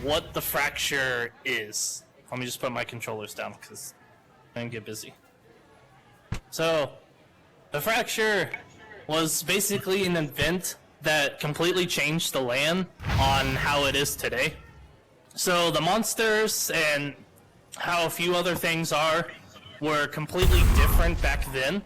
what the fracture is. Let me just put my controllers down because I'm gonna get busy. So, the fracture was basically an event that completely changed the land on how it is today. So the monsters and how a few other things were completely different back then.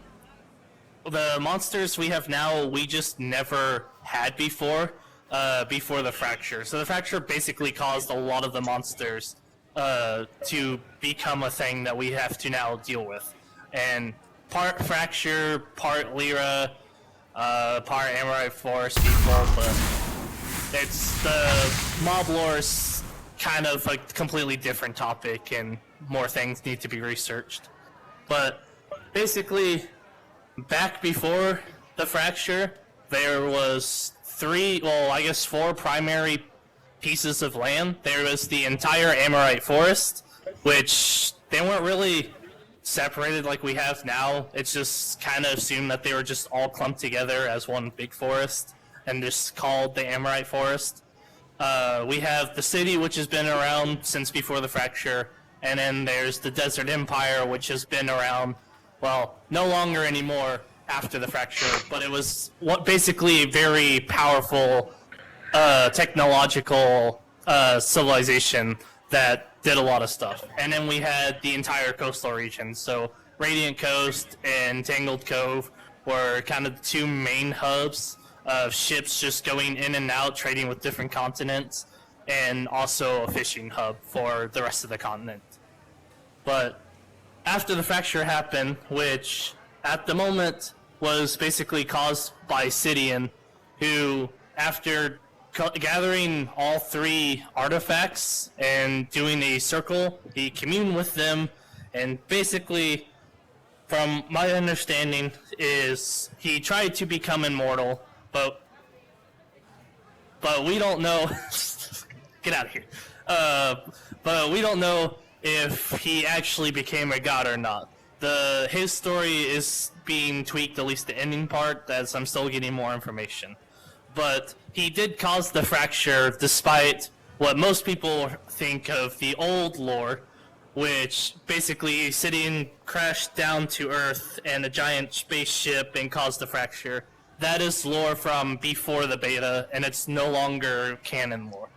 The monsters we have now, we just never had before the fracture. So the fracture basically caused a lot of the monsters to become a thing that we have to now deal with. And part fracture, part Lyra, part Amorite Forest people, but it's the mob lore's kind of a completely different topic and more things need to be researched. But basically, back before the fracture, there was four primary pieces of land. There was the entire Amorite Forest, which they weren't really separated like we have now. It's just kind of assumed that they were just all clumped together as one big forest and just called the Amorite Forest. We have the city, which has been around since before the fracture, and then there's the Desert Empire, which has been around, well, no longer anymore after the fracture, but it was basically a very powerful technological civilization that did a lot of stuff. And then we had the entire coastal region. So Radiant Coast and Tangled Cove were kind of the two main hubs of ships just going in and out, trading with different continents, and also a fishing hub for the rest of the continent. But after the fracture happened, which at the moment was basically caused by Sidian, who, after gathering all three artifacts and doing a circle, he communed with them, and basically, from my understanding, is he tried to become immortal, but we don't know. Get out of here. But we don't know if he actually became a god or not. His story is being tweaked, at least the ending part, as I'm still getting more information. But he did cause the fracture despite what most people think of the old lore, which basically Sidian crashed down to Earth in a giant spaceship and caused the fracture. That is lore from before the beta, and it's no longer canon lore,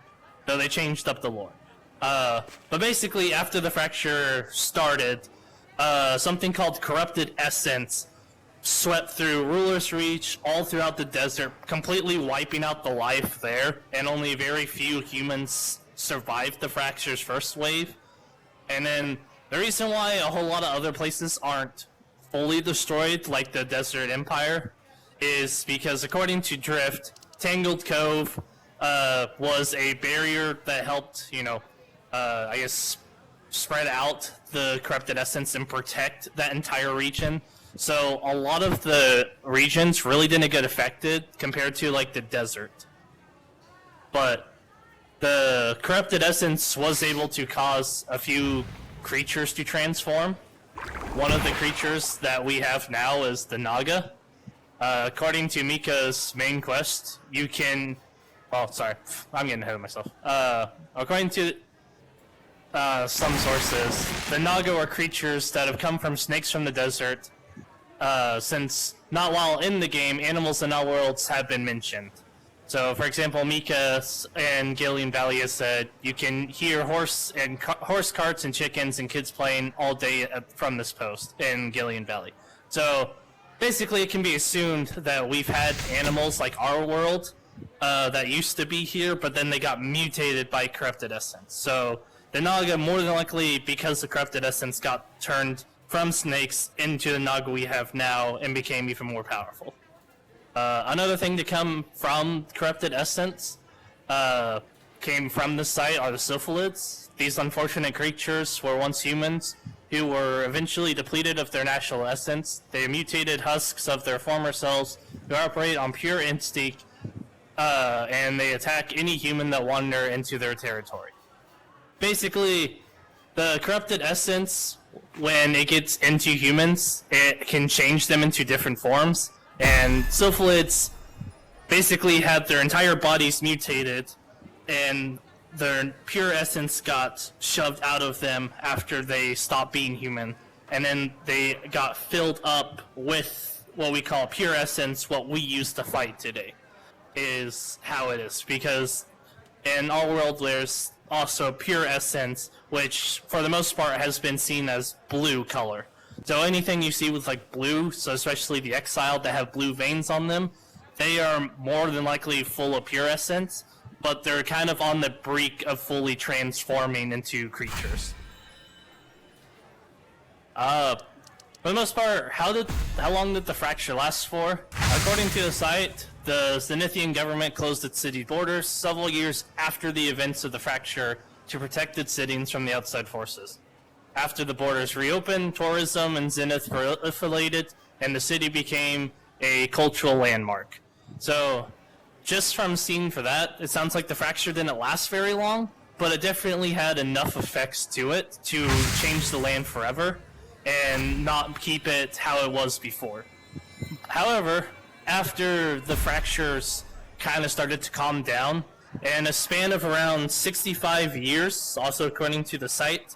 though they changed up the lore. But basically, after the fracture started, something called Corrupted Essence swept through Ruler's Reach, all throughout the desert, completely wiping out the life there, and only very few humans survived the fracture's first wave. And then the reason why a whole lot of other places aren't fully destroyed, like the Desert Empire, is because according to Drift, Tangled Cove was a barrier that helped, I guess, spread out the Corrupted Essence and protect that entire region. So a lot of the regions really didn't get affected compared to like the desert. But the Corrupted Essence was able to cause a few creatures to transform. One of the creatures that we have now is the Naga. According to Mika's main quest, you can... Oh, sorry. I'm getting ahead of myself. According to some sources, the Naga are creatures that have come from snakes from the desert, since not while in the game, animals in our worlds have been mentioned. So, for example, Mika and Gillian Valley has said you can hear horse carts and chickens and kids playing all day from this post in Gillian Valley. So, basically, it can be assumed that we've had animals like our world that used to be here, but then they got mutated by Corrupted Essence. So, the Naga, more than likely, because the Corrupted Essence got turned from snakes into the Naga we have now and became even more powerful. Another thing to come from Corrupted Essence came from the site are the Syphilids. These unfortunate creatures were once humans who were eventually depleted of their natural essence. They mutated husks of their former selves who operate on pure instinct, and they attack any human that wander into their territory. Basically, the Corrupted Essence, when it gets into humans, it can change them into different forms. And Syphilids basically have their entire bodies mutated, and their pure essence got shoved out of them after they stopped being human, and then they got filled up with what we call pure essence, what we use to fight today, is how it is. Because in our world, there's also pure essence, which for the most part has been seen as blue color. So anything you see with like blue, so especially the exiled that have blue veins on them, they are more than likely full of pure essence, but they're kind of on the brink of fully transforming into creatures. For the most part, how long did the fracture last for? According to the site, the Zenithian government closed its city borders several years after the events of the fracture to protect its cities from the outside forces. After the borders reopened, tourism in Zenith proliferated, and the city became a cultural landmark. So, just from seeing for that, it sounds like the fracture didn't last very long, but it definitely had enough effects to it to change the land forever and not keep it how it was before. However, after the fractures kind of started to calm down, in a span of around 65 years, also according to the site,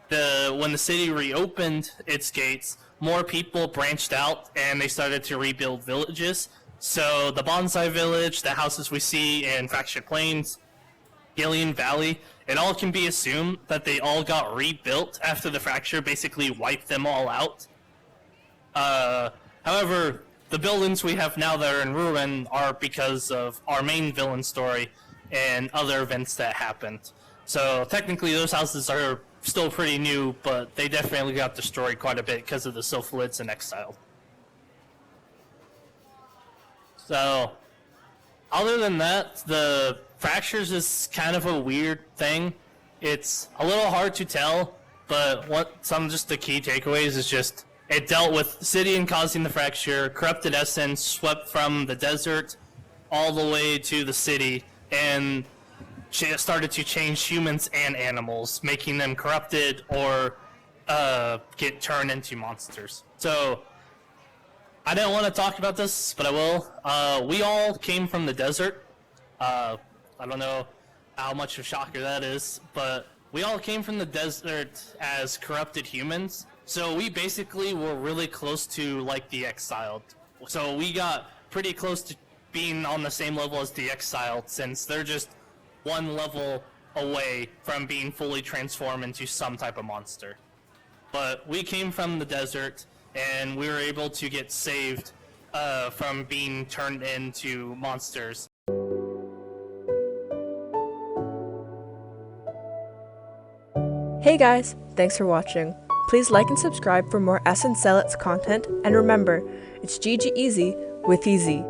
when the city reopened its gates, more people branched out and they started to rebuild villages. So the Bonsai Village, the houses we see in Fractured Plains, Gillian Valley, it all can be assumed that they all got rebuilt after the fracture basically wiped them all out. However, the buildings we have now that are in ruin are because of our main villain story and other events that happened. So technically those houses are still pretty new, but they definitely got destroyed quite a bit because of the Sylphilids and Exiled. So, other than that, the fractures is kind of a weird thing. It's a little hard to tell, but just the key takeaways is just it dealt with Sidian causing the fracture, corrupted essence swept from the desert all the way to the city, and started to change humans and animals, making them corrupted or get turned into monsters. So, I didn't want to talk about this, but I will. We all came from the desert. I don't know how much of a shocker that is, but we all came from the desert as corrupted humans. So we basically were really close to like the Exiled. So we got pretty close to being on the same level as the Exiled, since they're just one level away from being fully transformed into some type of monster. But we came from the desert, and we were able to get saved from being turned into monsters. Hey guys, thanks for watching. Please like and subscribe for more Zealots content, and remember, it's GG Easy with Easy.